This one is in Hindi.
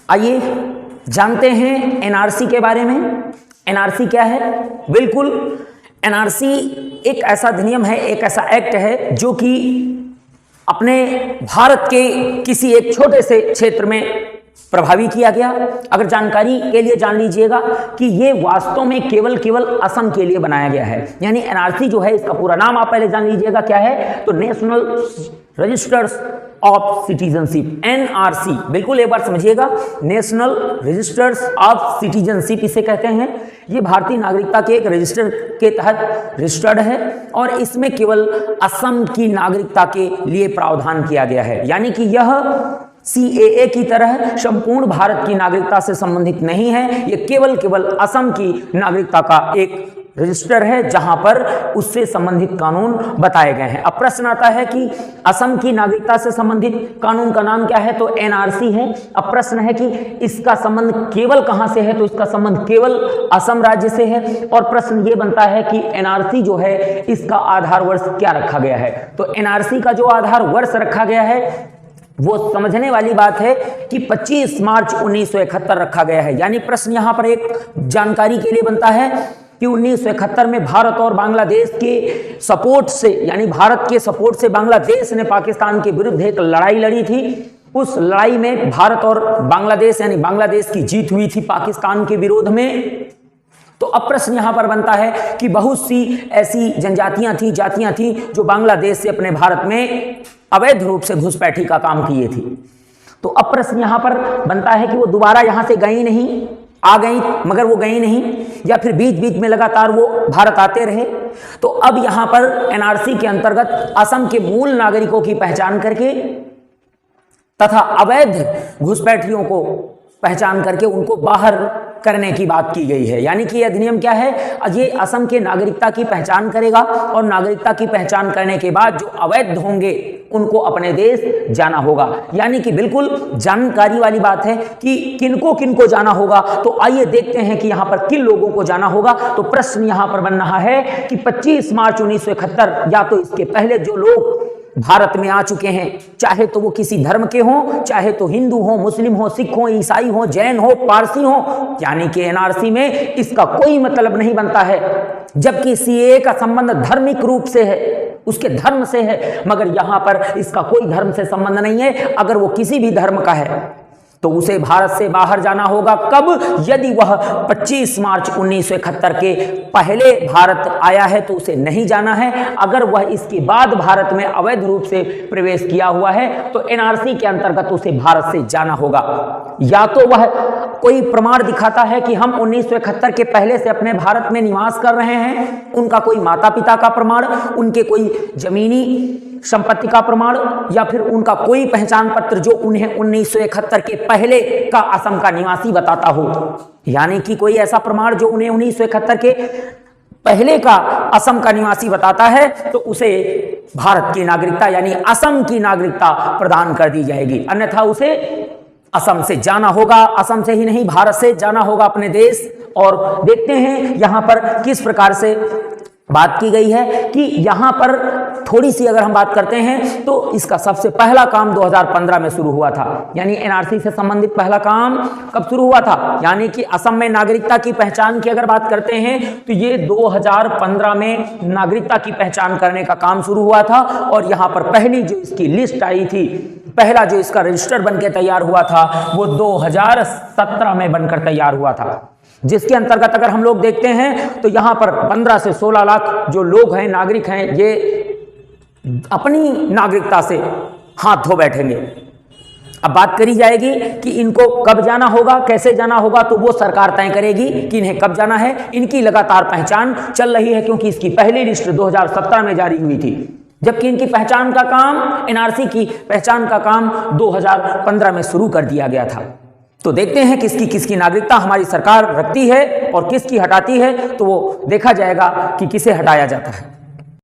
आइए जानते हैं एनआरसी के बारे में। एनआरसी क्या है? बिल्कुल, एनआरसी एक ऐसा अधिनियम है, एक ऐसा एक्ट है जो कि अपने भारत के किसी एक छोटे से क्षेत्र में प्रभावी किया गया। अगर जानकारी के लिए जान लीजिएगा कि ये वास्तव में केवल असम के लिए बनाया गया है। यानी एनआरसी जो है, इसका पूरा नाम आप पहले जान लीजिएगा क्या है, तो national registers of citizenship, NRC. बिल्कुल एक बार समझिएगा, नेशनल रजिस्टर्स ऑफ सिटीजनशिप इसे कहते हैं। ये भारतीय नागरिकता के एक रजिस्टर के तहत रजिस्टर्ड है और इसमें केवल असम की नागरिकता के लिए प्रावधान किया गया है। यानी कि यह सीएए की तरह संपूर्ण भारत की नागरिकता से संबंधित नहीं है, यह केवल असम की नागरिकता का एक रजिस्टर है जहां पर उससे संबंधित कानून बताए गए हैं। अब प्रश्न आता है कि असम की नागरिकता से संबंधित कानून का नाम क्या है, तो एनआरसी है। अब प्रश्न है कि इसका संबंध केवल कहां से है, तो इसका संबंध केवल असम राज्य से है। और प्रश्न ये बनता है कि एनआरसी जो है इसका आधार वर्ष क्या रखा गया है, तो एनआरसी का जो आधार वर्ष रखा गया है वो समझने वाली बात है कि 25 मार्च 1971 रखा गया है। यानी प्रश्न यहां पर एक जानकारी के लिए बनता है कि 1971 में भारत और बांग्लादेश के सपोर्ट से, यानी भारत के सपोर्ट से बांग्लादेश ने पाकिस्तान के विरुद्ध एक लड़ाई लड़ी थी। उस लड़ाई में भारत और बांग्लादेश, यानी बांग्लादेश की जीत हुई थी पाकिस्तान के विरोध में। तो अब प्रश्न यहां पर बनता है कि बहुत सी ऐसी जनजातियां थी, जातियां थी जो बांग्लादेश से अपने भारत में अवैध रूप से घुसपैठी का काम किए थी। तो अब प्रश्न यहां पर बनता है कि वो दोबारा यहां से गई नहीं, आ गई मगर वो गई नहीं, या फिर बीच बीच में लगातार वो भारत आते रहे। तो अब यहां पर एनआरसी के अंतर्गत असम के मूल नागरिकों की पहचान करके तथा अवैध घुसपैठियों को पहचान करके उनको बाहर करने की बात की गई है। यानी कि यह अधिनियम क्या है, ये असम के नागरिकता की पहचान करेगा और नागरिकता की पहचान करने के बाद जो अवैध होंगे उनको अपने देश जाना होगा। यानी कि बिल्कुल जानकारी वाली बात है कि किनको किनको जाना होगा। तो आइए देखते हैं कि यहां पर किन लोगों को जाना होगा। तो प्रश्न यहां पर बन रहा है कि 25 मार्च 1971 या तो इसके पहले जो लोग भारत में आ चुके हैं, चाहे तो वो किसी धर्म के हों, चाहे तो हिंदू हो, मुस्लिम हो, सिख हो, ईसाई हो, जैन हो, पारसी हो, यानी कि एनआरसी में इसका कोई मतलब नहीं बनता है। जबकि सीएए का संबंध धार्मिक रूप से है, उसके धर्म से है, मगर यहां पर इसका कोई धर्म से संबंध नहीं है। अगर वो किसी भी धर्म का है तो उसे भारत से बाहर जाना होगा। कब? यदि वह 25 मार्च 1971 के पहले भारत आया है तो उसे नहीं जाना है। अगर वह इसके बाद भारत में अवैध रूप से प्रवेश किया हुआ है तो एनआरसी के अंतर्गत उसे भारत से जाना होगा। या तो वह कोई प्रमाण दिखाता है कि हम 1971 के पहले से अपने भारत में निवास कर रहे हैं, उनका कोई माता पिता का प्रमाण, उनके कोई जमीनी संपत्ति का प्रमाण, या फिर उनका कोई पहचान पत्र जो उन्हें 1971 के पहले का असम का निवासी बताता हो। यानी कि कोई ऐसा प्रमाण जो उन्हें 1971 के पहले का असम का निवासी बताता है तो उसे भारत की नागरिकता यानी असम की नागरिकता प्रदान कर दी जाएगी। अन्यथा उसे असम से जाना होगा, असम से ही नहीं भारत से जाना होगा अपने देश। और देखते हैं यहां पर किस प्रकार से बात की गई है कि यहां पर थोड़ी सी अगर हम बात करते हैं तो इसका सबसे पहला काम 2015 में शुरू हुआ था। यानी एनआरसी से संबंधित पहला काम कब शुरू हुआ था, यानी कि असम में नागरिकता की पहचान की अगर बात करते हैं तो ये 2015 में नागरिकता की पहचान करने का काम शुरू हुआ था। और यहां पर पहली जो इसकी लिस्ट आई थी, पहला जो इसका रजिस्टर बनकर तैयार हुआ था वो 2017 में बनकर तैयार हुआ था, जिसके अंतर्गत अगर हम लोग देखते हैं तो यहां पर 15 से 16 लाख जो लोग हैं, नागरिक हैं, ये अपनी नागरिकता से हाथ धो बैठेंगे। अब बात करी जाएगी कि इनको कब जाना होगा, कैसे जाना होगा, तो वो सरकार तय करेगी कि इन्हें कब जाना है। इनकी लगातार पहचान चल रही है क्योंकि इसकी पहली लिस्ट 2017 में जारी हुई थी, जबकि इनकी पहचान का काम, एनआरसी की पहचान का काम 2015 में शुरू कर दिया गया था। तो देखते हैं किसकी किसकी नागरिकता हमारी सरकार रखती है और किसकी हटाती है, तो वो देखा जाएगा कि किसे हटाया जाता है।